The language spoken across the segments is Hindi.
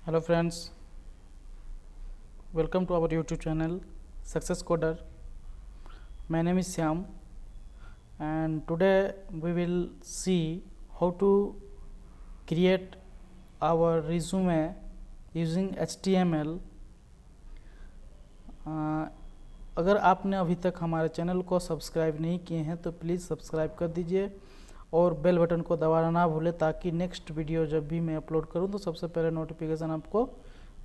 Hello friends, welcome to our YouTube channel Success Coder. My name is Syam and today we will see how to create our resume using HTML. अगर आपने अभी तक हमारे चैनल को सब्सक्राइब नहीं किए हैं तो प्लीज़ सब्सक्राइब कर दीजिए और बेल बटन को दबाना ना भूलें ताकि नेक्स्ट वीडियो जब भी मैं अपलोड करूं तो सबसे पहले नोटिफिकेशन आपको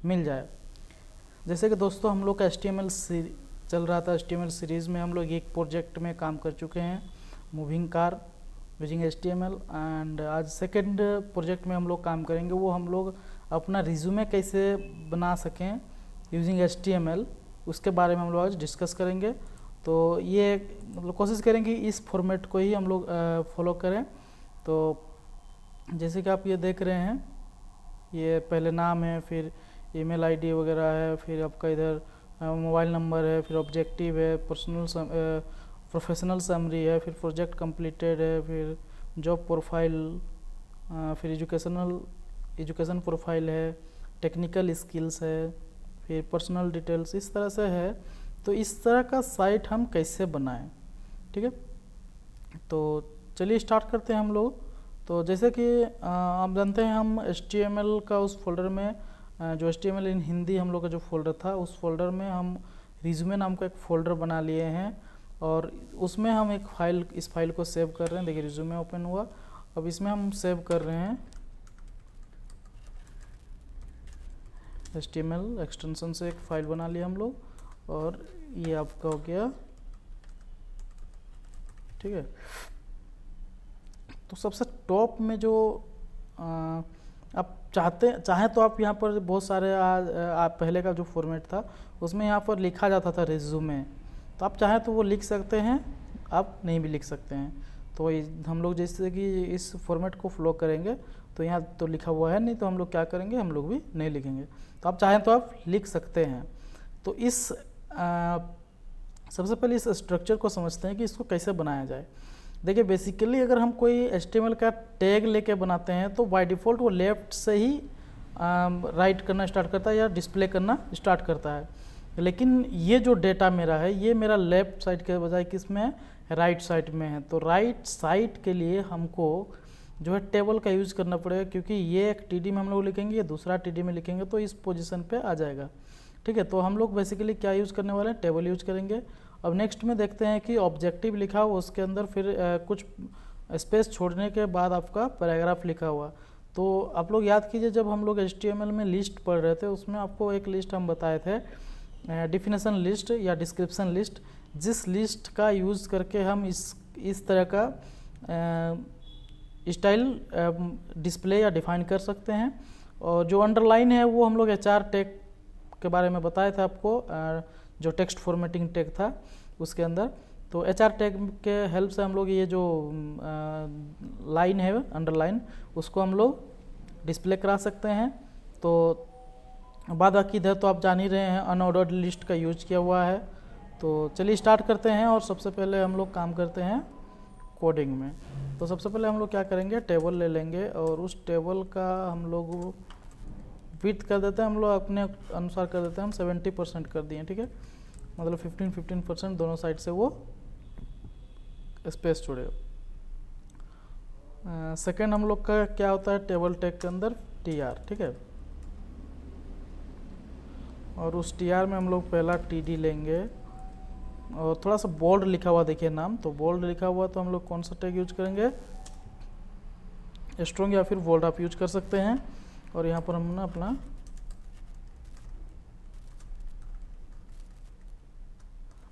मिल जाए। जैसे कि दोस्तों हम लोग का HTML चल रहा था। HTML सीरीज़ में हम लोग एक प्रोजेक्ट में काम कर चुके हैं, moving car using HTML, and आज सेकंड प्रोजेक्ट में हम लोग काम करेंगे। वो हम लोग अपना रिज्यूमे कैसे बना सकें यूजिंग HTML, उसके बारे में हम लोग आज डिस्कस करेंगे। तो ये मतलब कोशिश करेंगे इस फॉर्मेट को ही हम लोग फॉलो करें। तो जैसे कि आप ये देख रहे हैं, ये पहले नाम है, फिर ईमेल आईडी वगैरह है, फिर आपका इधर मोबाइल नंबर है, फिर ऑब्जेक्टिव है, प्रोफेशनल समरी है, फिर प्रोजेक्ट कंप्लीटेड है, फिर जॉब प्रोफाइल, फिर एजुकेशन प्रोफाइल है, टेक्निकल स्किल्स है, फिर पर्सनल डिटेल्स, इस तरह से है। तो इस तरह का साइट हम कैसे बनाएं, ठीक है। तो चलिए स्टार्ट करते हैं हम लोग। तो जैसे कि आप जानते हैं हम HTML का उस फोल्डर में जो HTML इन हिंदी हम लोग का जो फोल्डर था, उस फोल्डर में हम रिज्यूमे नाम का एक फ़ोल्डर बना लिए हैं और उसमें हम एक फ़ाइल, इस फाइल को सेव कर रहे हैं। देखिए रिज्यूमे ओपन हुआ, अब इसमें हम सेव कर रहे हैं। HTML एक्सटेंशन से एक फ़ाइल बना लिया हम लोग और ये आपका हो गया, ठीक है। तो सबसे टॉप में जो आप चाहें तो आप यहाँ पर बहुत सारे आप पहले का जो फॉर्मेट था उसमें यहाँ पर लिखा जाता था रिज्यूमे, तो आप चाहें तो वो लिख सकते हैं, आप नहीं भी लिख सकते हैं। तो हम लोग जैसे कि इस फॉर्मेट को फ्लो करेंगे तो यहाँ तो लिखा हुआ है नहीं, तो हम लोग क्या करेंगे, हम लोग भी नहीं लिखेंगे। तो आप चाहें तो आप लिख सकते हैं। तो सबसे पहले इस स्ट्रक्चर को समझते हैं कि इसको कैसे बनाया जाए। देखिए बेसिकली अगर हम कोई HTML का टैग लेके बनाते हैं तो बाय डिफ़ॉल्ट वो लेफ़्ट से ही राइट करना स्टार्ट करता है या डिस्प्ले करना स्टार्ट करता है। लेकिन ये जो डेटा मेरा है, ये मेरा लेफ़्ट साइड के बजाय किस में है, राइट साइड में है। तो राइट साइड के लिए हमको जो है टेबल का यूज़ करना पड़ेगा, क्योंकि ये एक TD में हम लोग लिखेंगे, ये दूसरा TD में लिखेंगे तो इस पोजीशन पे आ जाएगा, ठीक है। तो हम लोग बेसिकली क्या यूज़ करने वाले हैं, टेबल यूज़ करेंगे। अब नेक्स्ट में देखते हैं कि ऑब्जेक्टिव लिखा हुआ, उसके अंदर फिर कुछ स्पेस छोड़ने के बाद आपका पैराग्राफ लिखा हुआ। तो आप लोग याद कीजिए जब हम लोग HTML में लिस्ट पढ़ रहे थे उसमें आपको एक लिस्ट हम बताए थे, डिफिनेशन लिस्ट या डिस्क्रिप्शन लिस्ट, जिस लिस्ट का यूज़ करके हम इस तरह का स्टाइल डिस्प्ले या डिफाइन कर सकते हैं। और जो अंडरलाइन है वो हम लोग HR टैग के बारे में बताए थे आपको, जो टेक्स्ट फॉर्मेटिंग टैग था उसके अंदर। तो HR टैग के हेल्प से हम लोग ये जो लाइन है अंडरलाइन, उसको हम लोग डिस्प्ले करा सकते हैं। तो बाद बाकी इधर तो आप जान ही रहे हैं, अनऑर्डर्ड लिस्ट का यूज किया हुआ है। तो चलिए स्टार्ट करते हैं और सबसे पहले हम लोग काम करते हैं कोडिंग में। तो सबसे पहले हम लोग क्या करेंगे, टेबल ले लेंगे और उस टेबल का हम लोग विड्थ कर देते हैं, हम लोग अपने अनुसार कर देते हैं, हम 70% कर दिए, ठीक है। मतलब 15% दोनों साइड से वो स्पेस छोड़े। सेकंड हम लोग का क्या होता है, टेबल टैग के अंदर TR, ठीक है। और उस TR में हम लोग पहला TD लेंगे और थोड़ा सा बोल्ड लिखा हुआ देखिए नाम, तो बोल्ड लिखा हुआ तो हम लोग कौन सा टैग यूज करेंगे, स्ट्रॉन्ग या फिर बोल्ड आप यूज कर सकते हैं। और यहाँ पर हम ना अपना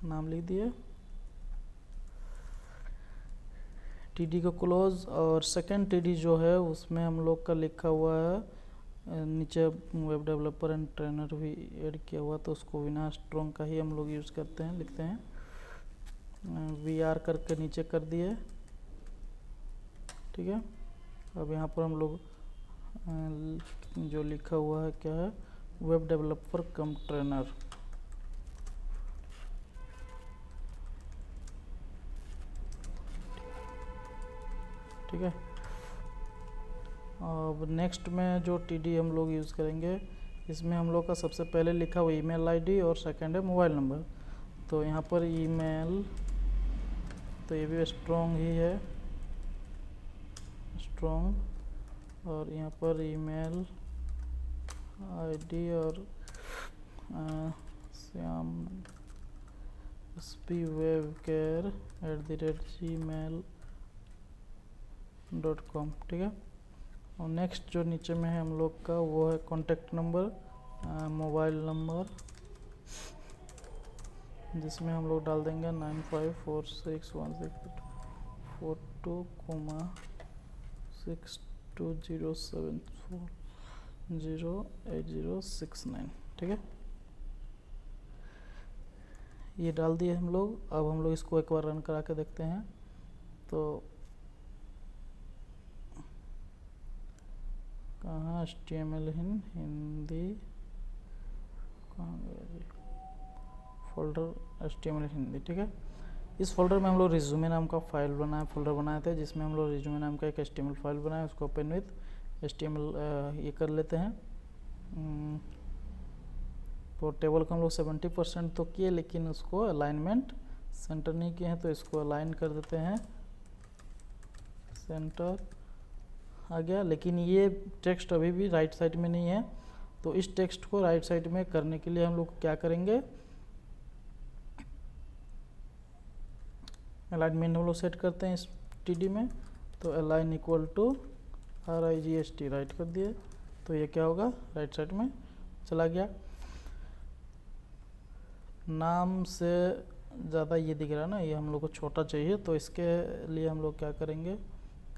नाम लिख दिए, TD को क्लोज। और सेकंड TD जो है उसमें हम लोग का लिखा हुआ है नीचे वेब डेवलपर एंड ट्रेनर भी ऐड किया हुआ, तो उसको बिना स्ट्रॉन्ग का ही हम लोग यूज़ करते हैं, लिखते हैं VR करके नीचे कर दिए, ठीक है। अब यहाँ पर हम लोग जो लिखा हुआ है क्या है, वेब डेवलपर कम ट्रेनर, ठीक है। अब नेक्स्ट में जो टीडी हम लोग यूज़ करेंगे, इसमें हम लोग का सबसे पहले लिखा हुआ ईमेल आईडी और सेकंड है मोबाइल नंबर। तो यहाँ पर ईमेल, तो ये भी स्ट्रॉन्ग ही है, स्ट्रॉन्ग, और यहाँ पर ईमेल आईडी और श्याम spwebcare@gmail.com, ठीक है। और नेक्स्ट जो नीचे में है हम लोग का वो है कॉन्टेक्ट नंबर, मोबाइल नंबर, जिसमें हम लोग डाल देंगे 9546162074080690, ठीक है। ये डाल दिए हम लोग। अब हम लोग इसको एक बार रन करा के देखते हैं। तो कहाँ HTML हिंदी, कहाँ गया जी, फोल्डर HTML हिंदी, ठीक है। इस फोल्डर में हम लोग रिज्यूमे नाम का फाइल बनाए, फोल्डर बनाए थे, जिसमें हम लोग रिज्यूमे नाम का एक HTML फाइल बनाए, उसको ओपन विथ HTML ये कर लेते हैं। तो टेबल को हम लोग 70% तो किए, लेकिन उसको अलाइनमेंट सेंटर नहीं किए हैं, तो इसको अलाइन कर देते हैं, सेंटर आ गया। लेकिन ये टेक्स्ट अभी भी राइट साइड में नहीं है, तो इस टेक्स्ट को राइट साइड में करने के लिए हम लोग क्या करेंगे, अलाइनमेंट हम लोग सेट करते हैं इस टीडी में। तो align equal to RIGST right कर दिए, तो ये क्या होगा, राइट साइड में चला गया। नाम से ज़्यादा ये दिख रहा है ना, ये हम लोग को छोटा चाहिए, तो इसके लिए हम लोग क्या करेंगे,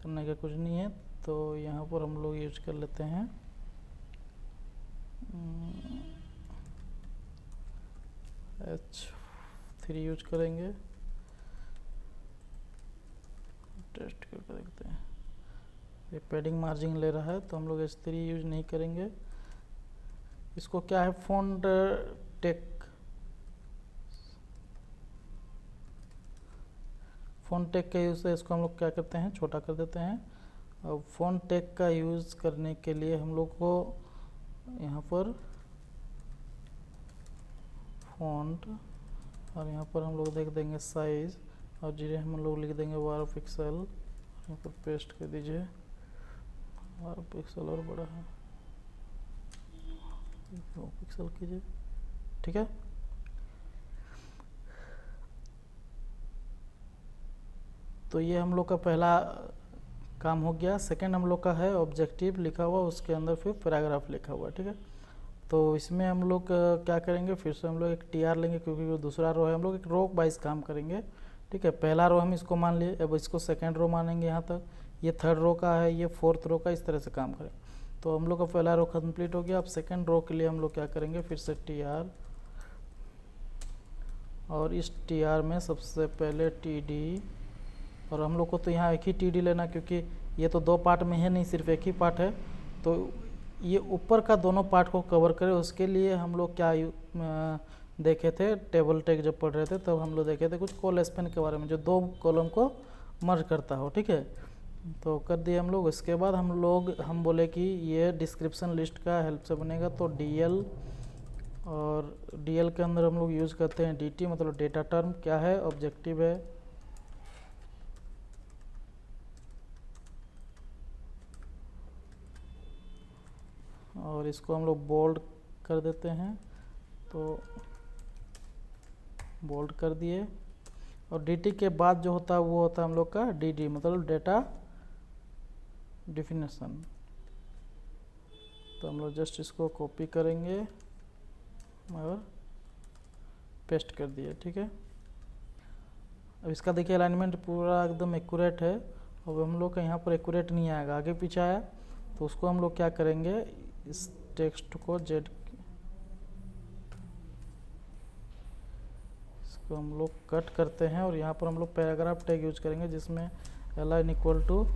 करने का कुछ नहीं है। तो यहाँ पर हम लोग यूज कर लेते हैं H3 यूज करेंगे, टेस्ट करके देखते हैं। ये पैडिंग मार्जिन ले रहा है, तो हम लोग H3 यूज नहीं करेंगे। इसको क्या है, फ़ॉन्ट टेक, फ़ॉन्ट टेक का यूज़ है, इसको हम लोग क्या करते हैं, छोटा कर देते हैं। अब फ़ॉन्ट टेक का यूज़ करने के लिए हम लोग को यहाँ पर फ़ॉन्ट, और यहाँ पर हम लोग देख देंगे साइज़, और जीरे हम लोग लिख देंगे 12 पिक्सल, यहाँ पर पेस्ट कर दीजिए, 12 पिक्सल और बड़ा है, 9 पिक्सल कीजिए, ठीक है। तो ये हम लोग का पहला काम हो गया। सेकंड हम लोग का है ऑब्जेक्टिव लिखा हुआ, उसके अंदर फिर पैराग्राफ लिखा हुआ, ठीक है। तो इसमें हम लोग क्या करेंगे, फिर से हम लोग एक TR लेंगे, क्योंकि वो दूसरा रो है, हम लोग एक रो वाइज काम करेंगे, ठीक है। पहला रो हम इसको मान लिए, अब इसको सेकंड रो मानेंगे, यहाँ तक ये थर्ड रो का है, ये फोर्थ रो का, इस तरह से काम करें। तो हम लोग का पहला रो कंप्लीट हो गया। अब सेकंड रो के लिए हम लोग क्या करेंगे, फिर से TR, और इस TR में सबसे पहले TD, और हम लोग को तो यहाँ एक ही TD लेना, क्योंकि ये तो दो पार्ट में है नहीं, सिर्फ एक ही पार्ट है। तो ये ऊपर का दोनों पार्ट को कवर करे, उसके लिए हम लोग क्या देखे थे, टेबल टेक जब पढ़ रहे थे तब हम लोग देखे थे कुछ कॉल स्पेन के बारे में, जो दो कॉलम को मर्ज करता हो, ठीक है। तो कर दिए हम लोग। इसके बाद हम बोले कि ये डिस्क्रिप्शन लिस्ट का हेल्प से बनेगा, तो DL, और DL के अंदर हम लोग यूज़ करते हैं DT, मतलब डेटा टर्म क्या है, ऑब्जेक्टिव है, और इसको हम लोग बोल्ड कर देते हैं, तो बोल्ड कर दिए। और DT के बाद जो होता है वो होता है हम लोग का DD, मतलब डेटा डिफिनेशन। तो हम लोग जस्ट इसको कॉपी करेंगे और पेस्ट कर दिए, ठीक है। अब इसका देखिए अलाइनमेंट पूरा एकदम एक्यूरेट है। अब हम लोग का यहाँ पर एक्यूरेट नहीं आएगा, आगे पीछे आया, तो उसको हम लोग क्या करेंगे, इस टेक्स्ट को जेड, इसको हम लोग कट करते हैं, और यहाँ पर हम लोग पैराग्राफ टैग यूज करेंगे, जिसमें अलाइन इक्वल टू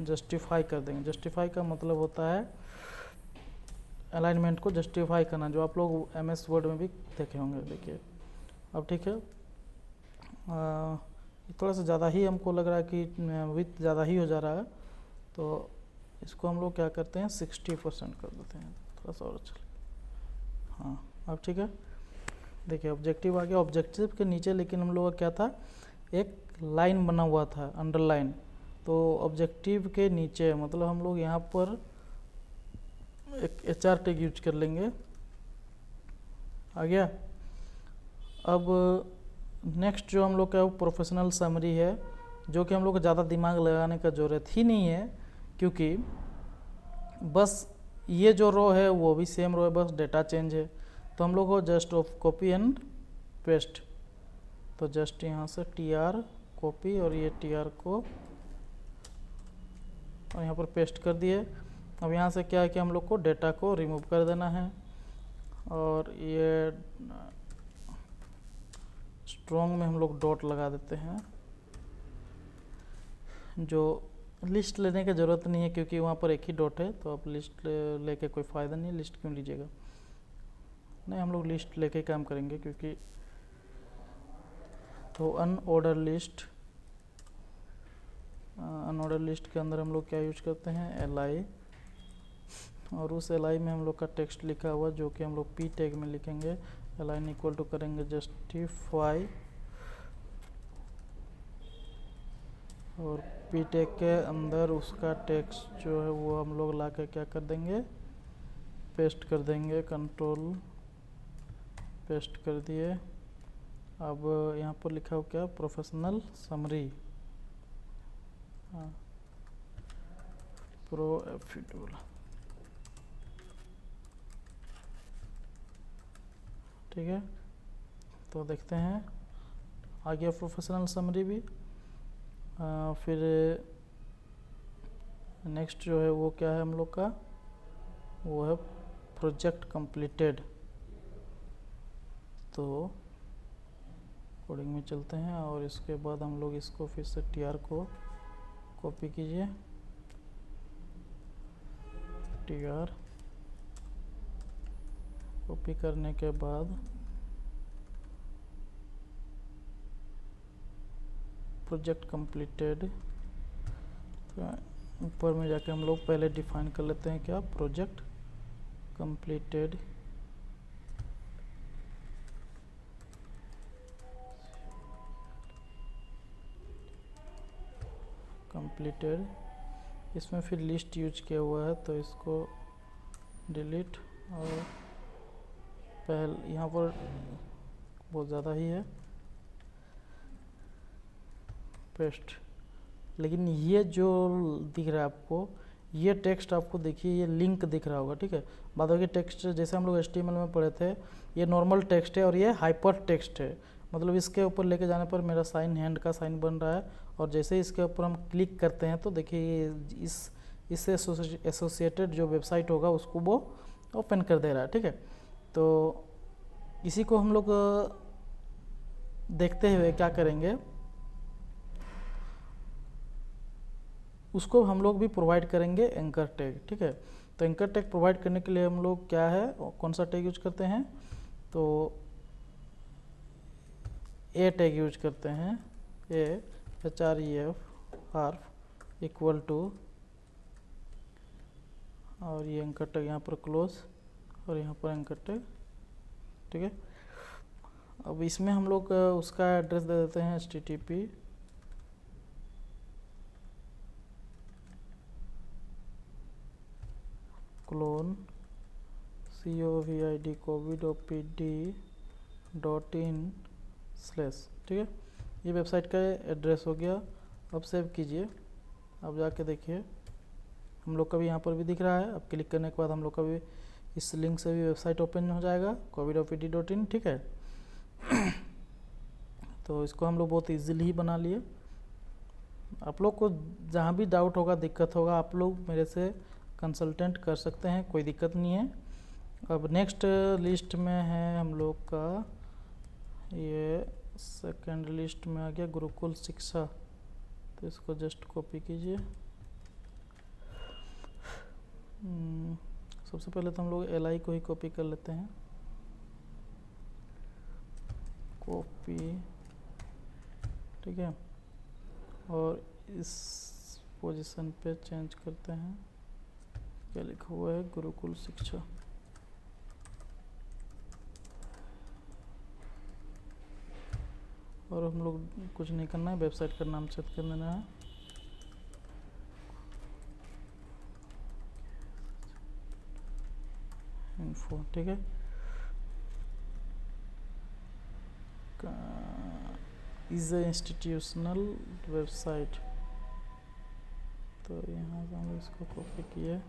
जस्टिफाई कर देंगे। जस्टिफाई का मतलब होता है अलाइनमेंट को जस्टिफाई करना, जो आप लोग MS वर्ड में भी देखे होंगे। देखिए अब ठीक है, थोड़ा सा ज़्यादा ही हमको लग रहा है कि विड्थ ज़्यादा ही हो जा रहा है, तो इसको हम लोग क्या करते हैं 60% कर देते हैं, थोड़ा सा और अच्छा। हाँ अब ठीक है, देखिए ऑब्जेक्टिव आ गया। ऑब्जेक्टिव के नीचे लेकिन हम लोग का क्या था, एक लाइन बना हुआ था अंडरलाइन, तो ऑब्जेक्टिव के नीचे मतलब हम लोग यहाँ पर एक HR टैग यूज कर लेंगे। आ गया। अब नेक्स्ट जो हम लोग का वो प्रोफेशनल समरी है, जो कि हम लोग को ज़्यादा दिमाग लगाने का ज़रूरत ही नहीं है, क्योंकि बस ये जो रो है वो भी सेम रो है, बस डेटा चेंज है। तो हम लोग को just of copy and paste, तो जस्ट यहाँ से TR कॉपी और ये TR को और यहाँ पर पेस्ट कर दिए। अब यहाँ से क्या है कि हम लोग को डेटा को रिमूव कर देना है, और ये स्ट्रॉन्ग में हम लोग डॉट लगा देते हैं। जो लिस्ट लेने की ज़रूरत नहीं है, क्योंकि वहाँ पर एक ही डॉट है, तो आप लिस्ट लेके कोई फ़ायदा नहीं है, लिस्ट क्यों लीजिएगा। नहीं, हम लोग लिस्ट लेके काम करेंगे, क्योंकि तो अनऑर्डर लिस्ट के अंदर हम लोग क्या यूज करते हैं, li, और उस li में हम लोग का टेक्स्ट लिखा हुआ जो कि हम लोग p टैग में लिखेंगे। li इक्वल टू करेंगे जस्टिफाई, और p टैग के अंदर उसका टेक्स्ट जो है वो हम लोग ला के क्या कर देंगे, पेस्ट कर देंगे। कंट्रोल पेस्ट कर दिए। अब यहाँ पर लिखा हो क्या, प्रोफेशनल समरी, हाँ प्रॉफिटेबल, ठीक है। तो देखते हैं आ गया प्रोफेशनल समरी भी। फिर नेक्स्ट जो है वो क्या है हम लोग का, वो है प्रोजेक्ट कंप्लीटेड। तो कोडिंग में चलते हैं, और इसके बाद हम लोग इसको फिर से TR को कॉपी कीजिए, TR कॉपी करने के बाद प्रोजेक्ट कंप्लीटेड, तो ऊपर में जाके हम लोग पहले डिफाइन कर लेते हैं क्या, प्रोजेक्ट कंप्लीटेड इसमें फिर लिस्ट यूज किया हुआ है, तो इसको डिलीट, और पहले यहाँ पर बहुत ज़्यादा ही है, पेस्ट। लेकिन ये जो दिख रहा है आपको, ये टेक्स्ट आपको देखिए ये लिंक दिख रहा होगा, ठीक है। बाद बाकी टेक्स्ट जैसे हम लोग HTML में पढ़े थे, ये नॉर्मल टेक्स्ट है और ये हाइपर टेक्स्ट है, मतलब इसके ऊपर लेके जाने पर मेरा साइन हैंड का साइन बन रहा है, और जैसे इसके ऊपर हम क्लिक करते हैं तो देखिए ये इससे एसोसिएटेड जो वेबसाइट होगा उसको वो ओपन कर दे रहा है, ठीक है। तो इसी को हम लोग देखते हुए क्या करेंगे, उसको हम लोग भी प्रोवाइड करेंगे एंकर टैग, ठीक है। तो एंकर टैग प्रोवाइड करने के लिए हम लोग क्या है, कौन सा टैग यूज करते हैं, तो ए टैग यूज करते हैं, href हार्फ इक्वल टू, और ये एंकर टैग यहाँ पर क्लोज, और यहाँ पर एंकर टैग, ठीक है। अब इसमें हम लोग उसका एड्रेस दे देते हैं http क्लोन covid.pd.in/, ठीक है। ये वेबसाइट का एड्रेस हो गया। अब सेव कीजिए। अब जाके देखिए हम लोग का भी यहाँ पर भी दिख रहा है। अब क्लिक करने के बाद हम लोग का भी इस लिंक से भी वेबसाइट ओपन हो जाएगा covid.pd.in, ठीक है। तो इसको हम लोग बहुत इजीली ही बना लिए। आप लोग को जहाँ भी डाउट होगा, दिक्कत होगा, आप लोग मेरे से कंसल्टेंट कर सकते हैं, कोई दिक्कत नहीं है। अब नेक्स्ट लिस्ट में है हम लोग का, ये सेकंड लिस्ट में आ गया गुरुकुल शिक्षा, तो इसको जस्ट कॉपी कीजिए। सबसे पहले तो हम लोग li को ही कॉपी कर लेते हैं, कॉपी, ठीक है, और इस पोजीशन पे चेंज करते हैं क्या लिखा हुआ है, गुरुकुल शिक्षा। और हम लोग कुछ नहीं करना है, वेबसाइट का नाम सेट कर देना है। इन्फो, ठीक है। इज ए इंस्टीट्यूशनल वेबसाइट, तो यहाँ से हम लोग इसको कॉपी किए।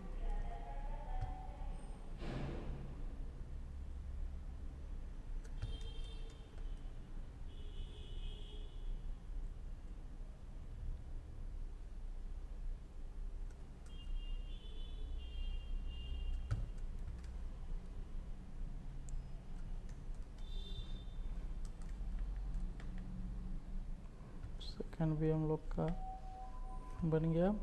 सेकंड भी हम लोग का बन गया।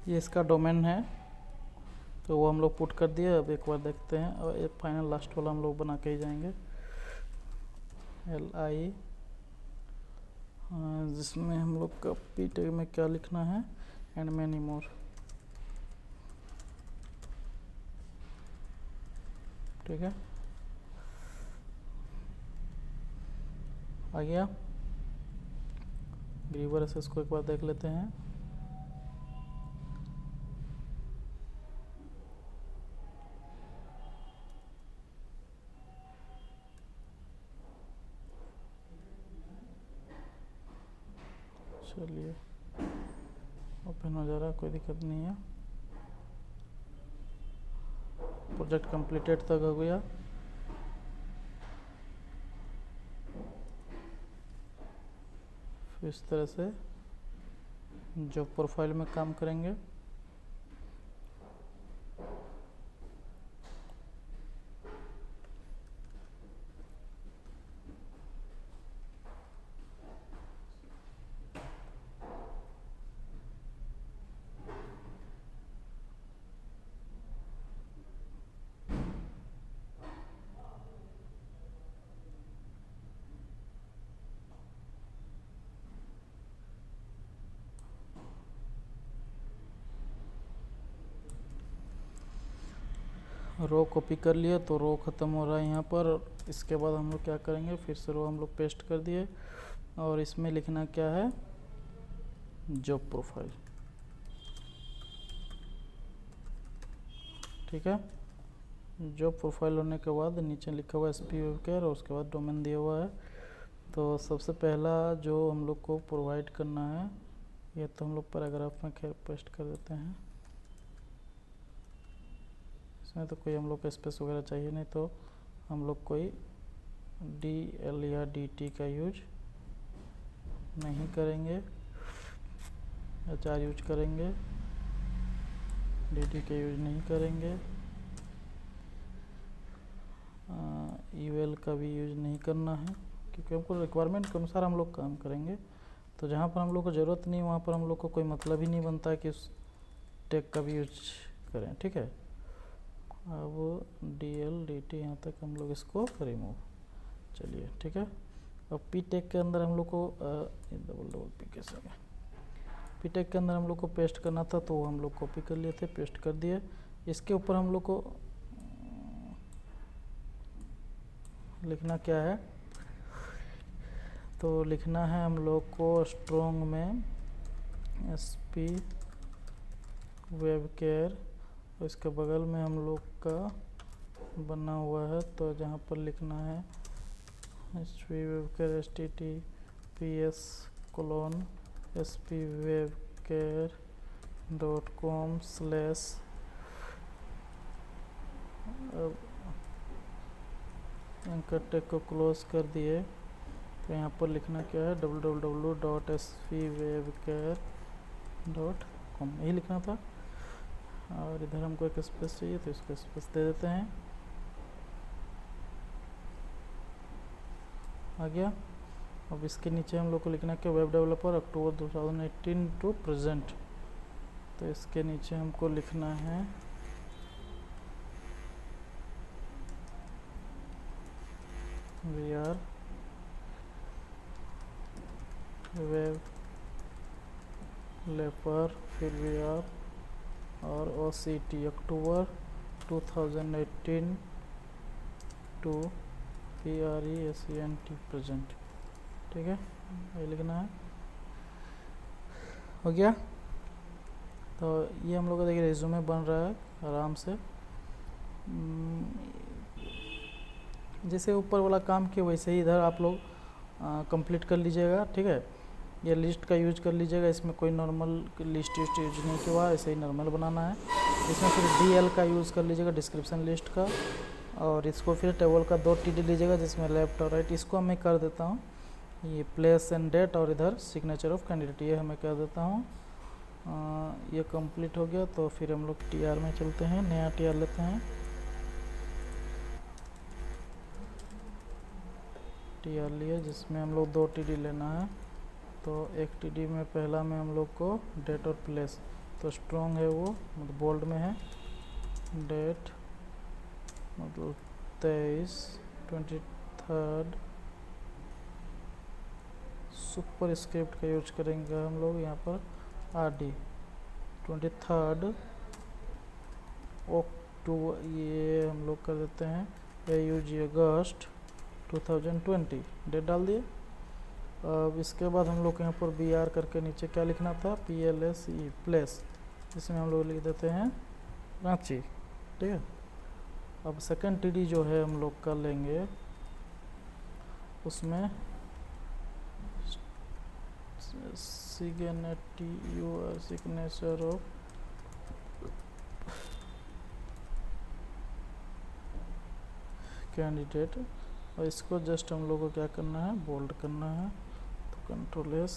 ये इसका डोमेन है, तो वो हम लोग पुट कर दिए। अब एक बार देखते हैं, और एक फाइनल लास्ट वाला हम लोग बना के ही जाएंगे। LI, जिसमें हम लोग का पी टैग में क्या लिखना है, एंड मैनी मोर, ठीक है। आ गया। ग्रीवर एसेस को एक बार देख लेते हैं। चलिए, ओपन हो जा रहा है, कोई दिक्कत नहीं है। प्रोजेक्ट कंप्लीटेड तक हो गया। फिर इस तरह से जॉब प्रोफाइल में काम करेंगे। रो कॉपी कर लिया, तो रो ख़त्म हो रहा है यहाँ पर। इसके बाद हम लोग क्या करेंगे, फिर से रो हम लोग पेस्ट कर दिए, और इसमें लिखना क्या है, जॉब प्रोफाइल, ठीक है। जॉब प्रोफाइल होने के बाद नीचे लिखा हुआ है SP वेब केयर, और उसके बाद डोमेन दिया हुआ है। तो सबसे पहला जो हम लोग को प्रोवाइड करना है, ये तो हम लोग पैराग्राफ में खैर पेस्ट कर देते हैं। इसमें तो कोई हम लोग का स्पेस वगैरह चाहिए नहीं, तो हम लोग कोई DL या DT का यूज नहीं करेंगे, HR यूज करेंगे, DT का यूज नहीं करेंगे, UL का भी यूज नहीं करना है, क्योंकि हमको रिक्वायरमेंट के अनुसार हम लोग काम करेंगे। तो जहाँ पर हम लोग को ज़रूरत नहीं, वहाँ पर हम लोग को कोई मतलब ही नहीं बनता है कि उस टैग का भी यूज करें, ठीक है। अब DL DT यहाँ तक हम लोग इसको रिमूव, चलिए ठीक है। अब P टैग के अंदर हम लोग को डबल P के समय पीटेक के अंदर हम लोग को पेस्ट करना था, तो हम लोग कॉपी कर लिए थे, पेस्ट कर दिए। इसके ऊपर हम लोग को लिखना क्या है, तो लिखना है हम लोग को स्ट्रॉन्ग में SP वेब केयर, और इसके बगल में हम लोग का बना हुआ है, तो जहाँ पर लिखना है SP web care https://spwebcare.com/ anchor tag को क्लोज कर दिए, तो यहाँ पर लिखना क्या है www.spwebcare.com, यही लिखना था। और इधर हमको एक स्पेस चाहिए, तो इसको स्पेस दे देते हैं, आ गया। अब इसके नीचे हम लोग को लिखना क्या, web developer October 2018 to present, तो इसके नीचे हमको लिखना है वेब डेवलपर, फिर VR और OCT October 2018 to PRESENT present, ठीक है, ये लिखना है, हो गया। तो ये हम लोग का देखिए रिज्यूमे बन रहा है आराम से। जैसे ऊपर वाला काम किया वैसे ही इधर आप लोग कंप्लीट कर लीजिएगा, ठीक है। ये लिस्ट का यूज कर लीजिएगा, इसमें कोई नॉर्मल लिस्ट यूज नहीं किया, ऐसे ही नॉर्मल बनाना है। इसमें फिर DL का यूज़ कर लीजिएगा, डिस्क्रिप्शन लिस्ट का, और इसको फिर टेबल का 2 TD लीजिएगा, जिसमें लेफ्ट और राइट। इसको मैं कर देता हूँ ये प्लेस एंड डेट, और इधर सिग्नेचर ऑफ कैंडिडेट, ये मैं कर देता हूँ। ये कंप्लीट हो गया, तो फिर हम लोग TR में चलते हैं, नया TR लेते हैं, TR लिए, जिसमें हम लोग 2 TD लेना है। तो एक TD में पहला में हम लोग को डेट और प्लेस, तो स्ट्रॉन्ग है वो, मतलब बोल्ड में है, डेट मतलब 23/23, सुपर स्क्रिप्ट का यूज करेंगे हम लोग यहाँ पर, RD 23 अक्टूबर, ये हम लोग कर देते हैं AUG अगस्त 2020, डेट डाल दिए। अब इसके बाद हम लोग यहाँ पर BR करके नीचे क्या लिखना था, PLSE प्लेस, इसमें हम लोग लिख देते हैं रांची, ठीक है। अब सेकंड TD जो है हम लोग कर लेंगे, उसमें सिग्नेचर ऑफ कैंडिडेट, और इसको जस्ट हम लोग को क्या करना है, बोल्ड करना है, तो Ctrl+S,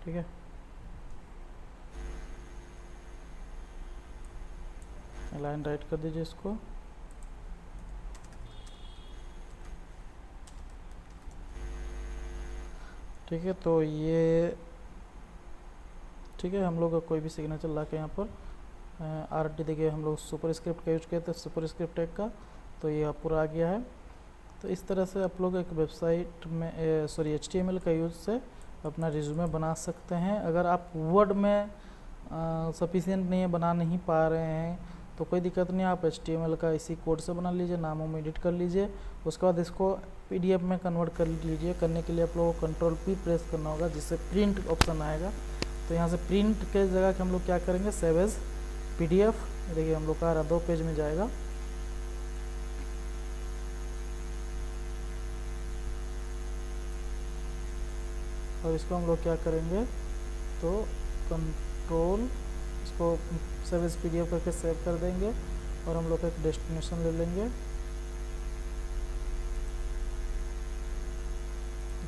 ठीक है। लाइन राइट कर दीजिए इसको, ठीक है। तो ये ठीक है, हम लोग का कोई भी सिग्नेचर ला के यहाँ पर RD देखिए, हम लोग सुपर स्क्रिप्ट का यूज किया था, सुपर स्क्रिप्ट टैग का, तो ये पूरा आ गया है। तो इस तरह से आप लोग एक वेबसाइट में HTML का यूज से अपना रिज्यूमे बना सकते हैं। अगर आप वर्ड में सफिशिएंट नहीं है, बना नहीं पा रहे हैं, तो कोई दिक्कत नहीं, आप HTML का इसी कोड से बना लीजिए, नामों में एडिट कर लीजिए, उसके बाद इसको PDF में कन्वर्ट कर लीजिए। करने के लिए आप लोगों को Ctrl+P प्रेस करना होगा, जिससे प्रिंट ऑप्शन आएगा। तो यहाँ से प्रिंट के जगह के हम लोग क्या करेंगे, सेव एज PDF, देखिए हम लोग का 2 पेज में जाएगा। और इसको हम लोग क्या करेंगे, तो कंट्रोल, इसको सेव एज PDF करके सेव कर देंगे, और हम लोग एक डेस्टिनेशन ले लेंगे,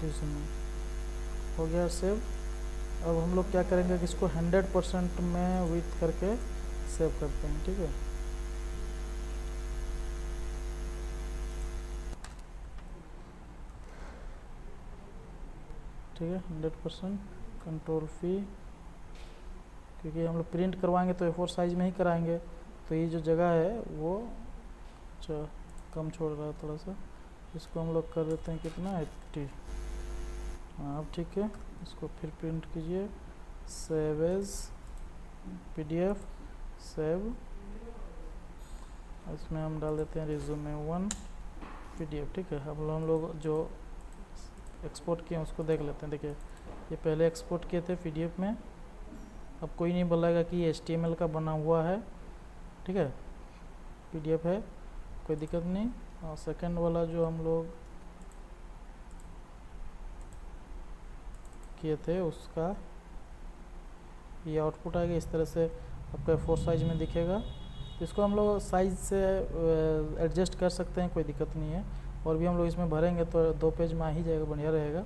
रिज्यूमे, हो गया सेव। अब हम लोग क्या करेंगे कि इसको 100% में विथ करके सेव करते हैं, ठीक है। ठीक है, 100%, Ctrl+V, क्योंकि हम लोग प्रिंट करवाएंगे तो A4 साइज में ही कराएंगे, तो ये जो जगह है वो कम छोड़ रहा है थोड़ा सा, इसको हम लोग कर देते हैं कितना 80। हाँ अब ठीक है, इसको फिर प्रिंट कीजिए, सेव एज PDF, सेव। इसमें हम डाल देते हैं resume1 PDF। ठीक है, अब हम लोग जो एक्सपोर्ट किए उसको देख लेते हैं। देखिए ये पहले एक्सपोर्ट किए थे PDF में, अब कोई नहीं बोलेगा कि ये HTML का बना हुआ है। ठीक है, PDF है, कोई दिक्कत नहीं। और सेकंड वाला जो हम लोग किए थे उसका ये आउटपुट आएगा, इस तरह से आपका A4 साइज में दिखेगा। तो इसको हम लोग साइज से एडजस्ट कर सकते हैं, कोई दिक्कत नहीं है। और भी हम लोग इसमें भरेंगे तो 2 पेज में आ ही जाएगा, बढ़िया रहेगा।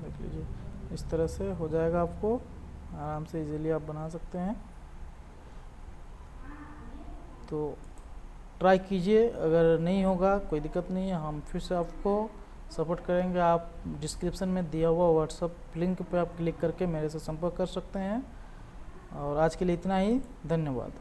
देख लीजिए इस तरह से हो जाएगा, आपको आराम से इजीली आप बना सकते हैं। तो ट्राई कीजिए, अगर नहीं होगा कोई दिक्कत नहीं है, हम फिर से आपको सपोर्ट करेंगे। आप डिस्क्रिप्शन में दिया हुआ व्हाट्सएप लिंक पे आप क्लिक करके मेरे से संपर्क कर सकते हैं। और आज के लिए इतना ही, धन्यवाद।